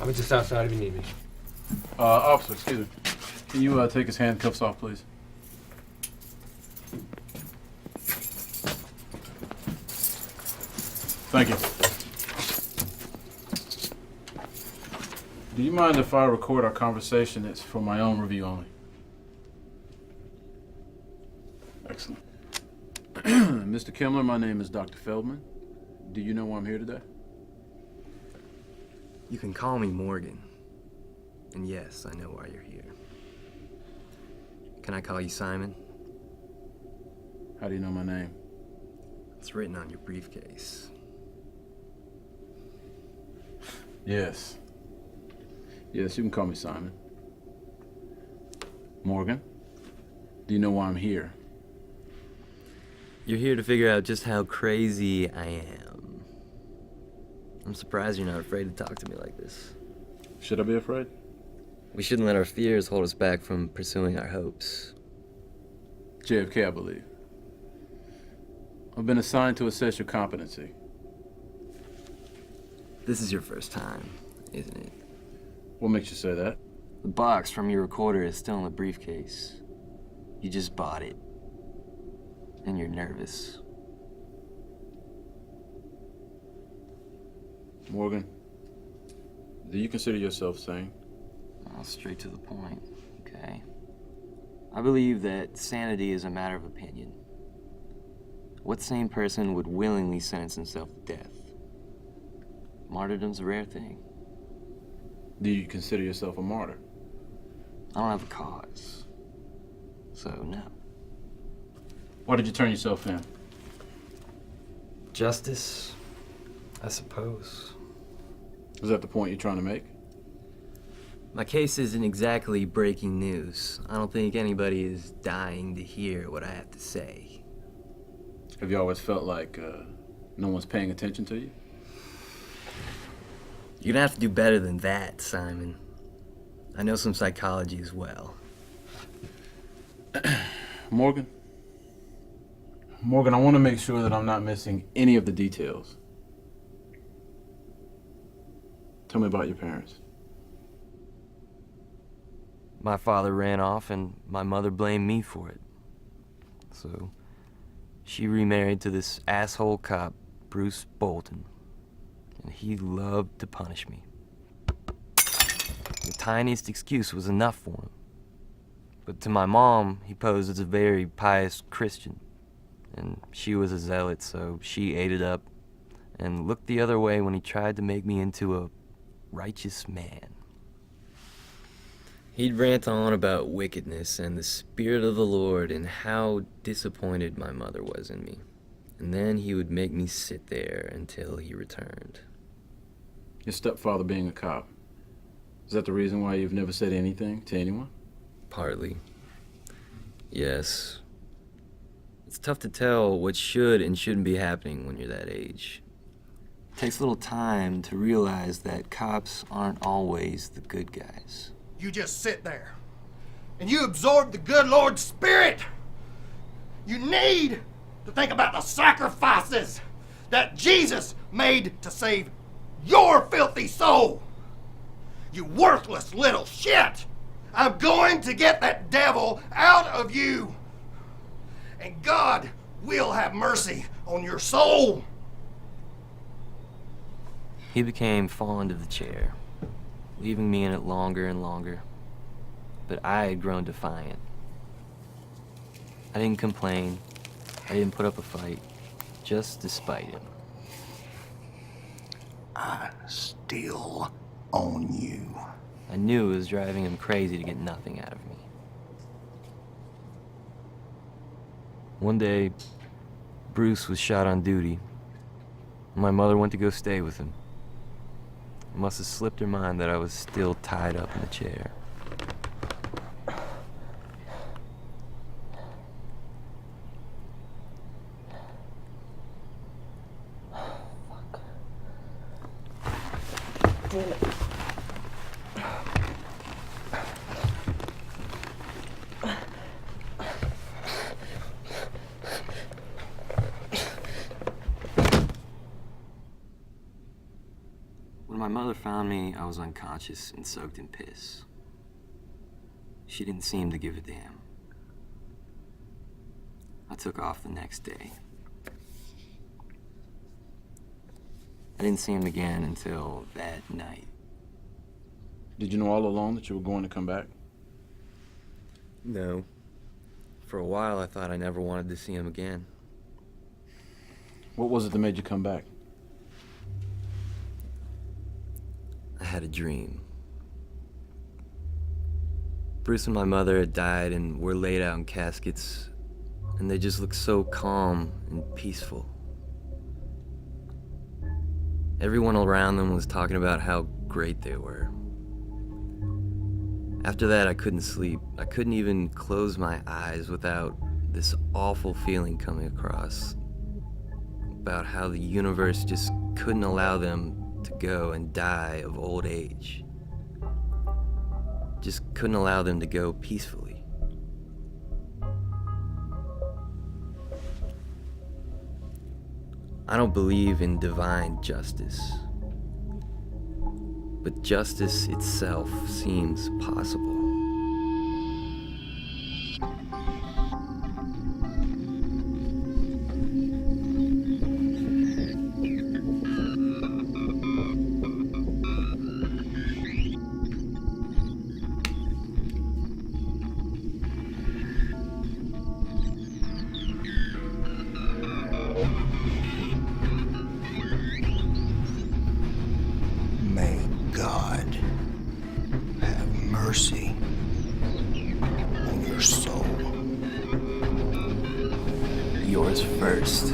I'm just outside if you need me. Officer, excuse me. Can you take his handcuffs off, please? Thank you. Do you mind if I record our conversation? It's for my own review only. Excellent. Mr. Kimler, my name is Dr. Feldman. Do you know why I'm here today? You can call me Morgan. And yes, I know why you're here. Can I call you Simon? How do you know my name? It's written on your briefcase. Yes. Yes, you can call me Simon. Morgan, do you know why I'm here? You're here to figure out just how crazy I am. I'm surprised you're not afraid to talk to me like this. Should I be afraid? We shouldn't let our fears hold us back from pursuing our hopes. JFK, I believe. I've been assigned to assess your competency. This is your first time, isn't it? What makes you say that? The box from your recorder is still in the briefcase. You just bought it. And you're nervous. Morgan, do you consider yourself sane? Well, straight to the point, okay? I believe that sanity is a matter of opinion. What sane person would willingly sentence himself to death? Martyrdom's a rare thing. Do you consider yourself a martyr? I don't have a cause. So, no. Why did you turn yourself in? Justice, I suppose. Is that the point you're trying to make? My case isn't exactly breaking news. I don't think anybody is dying to hear what I have to say. Have you always felt like no one's paying attention to you? You're gonna have to do better than that, Simon. I know some psychology as well. Morgan, I want to make sure that I'm not missing any of the details. Tell me about your parents. My father ran off and my mother blamed me for it. So, she remarried to this asshole cop, Bruce Bolton. And he loved to punish me. The tiniest excuse was enough for him. But to my mom, he posed as a very pious Christian. And she was a zealot, so she ate it up and looked the other way when he tried to make me into a righteous man. He'd rant on about wickedness and the Spirit of the Lord and how disappointed my mother was in me. And then he would make me sit there until he returned. Your stepfather being a cop. Is that the reason why you've never said anything to anyone? Partly. Yes. It's tough to tell what should and shouldn't be happening when you're that age. It takes a little time to realize that cops aren't always the good guys. You just sit there and you absorb the good Lord's Spirit. You need to think about the sacrifices that Jesus made to save your filthy soul. You worthless little shit. I'm going to get that devil out of you. And God will have mercy on your soul. He became fond of the chair, leaving me in it longer and longer. But I had grown defiant. I didn't complain. I didn't put up a fight, just despite him. I still own you. I knew it was driving him crazy to get nothing out of me. One day, Bruce was shot on duty. My mother went to go stay with him. It must have slipped her mind that I was still tied up in the chair. Damn it. When my mother found me, I was unconscious and soaked in piss. She didn't seem to give a damn. I took off the next day. I didn't see him again until that night. Did you know all along that you were going to come back? No. For a while, I thought I never wanted to see him again. What was it that made you come back? I had a dream. Bruce and my mother had died and were laid out in caskets, and they just looked so calm and peaceful. Everyone around them was talking about how great they were. After that, I couldn't sleep. I couldn't even close my eyes without this awful feeling coming across about how the universe just couldn't allow them to go and die of old age. Just couldn't allow them to go peacefully. I don't believe in divine justice, but justice itself seems possible. May God have mercy on your soul. Yours first.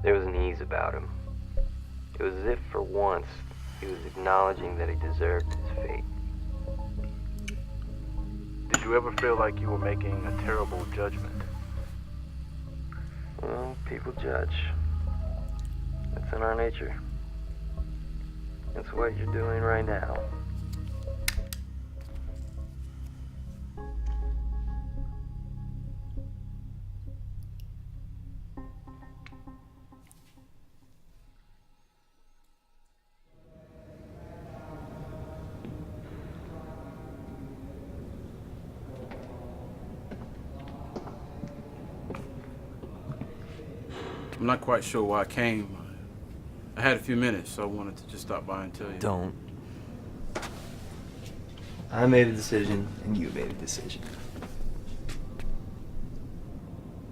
There was an ease about him. It was as if for once he was acknowledging that he deserved his fate. Did you ever feel like you were making a terrible judgment? Well, people judge. That's in our nature. That's what you're doing right now. I'm not quite sure why I came. I had a few minutes, so I wanted to just stop by and tell you. Don't. I made a decision, and you made a decision.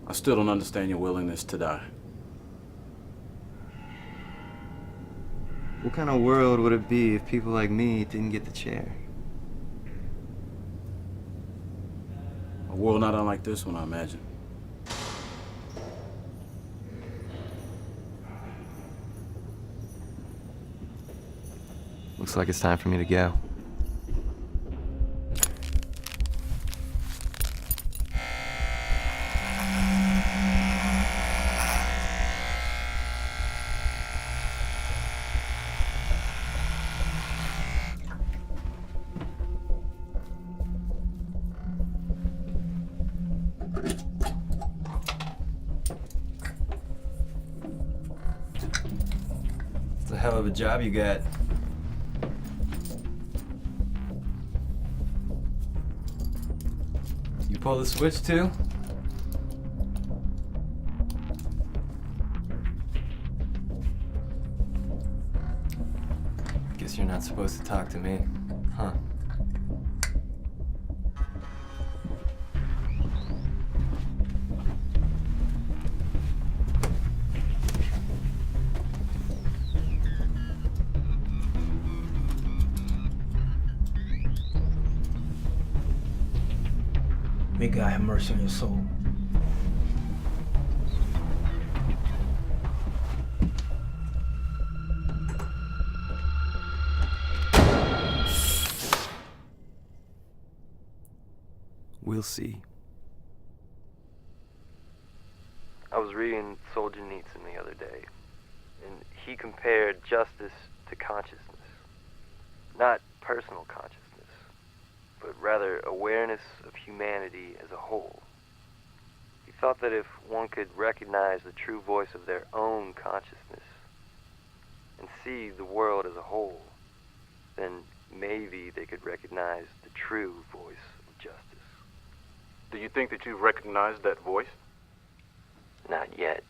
I still don't understand your willingness to die. What kind of world would it be if people like me didn't get the chair? A world not unlike this one, I imagine. Looks like it's time for me to go. It's a hell of a job you got. You pull the switch too? Guess you're not supposed to talk to me, huh? May God have mercy on your soul. We'll see. I was reading Solzhenitsyn the other day, and he compared justice to consciousness. Not personal consciousness, but rather awareness of humanity humanity as a whole. He thought that if one could recognize the true voice of their own consciousness and see the world as a whole, then maybe they could recognize the true voice of justice. Do you think that you've recognized that voice? Not yet.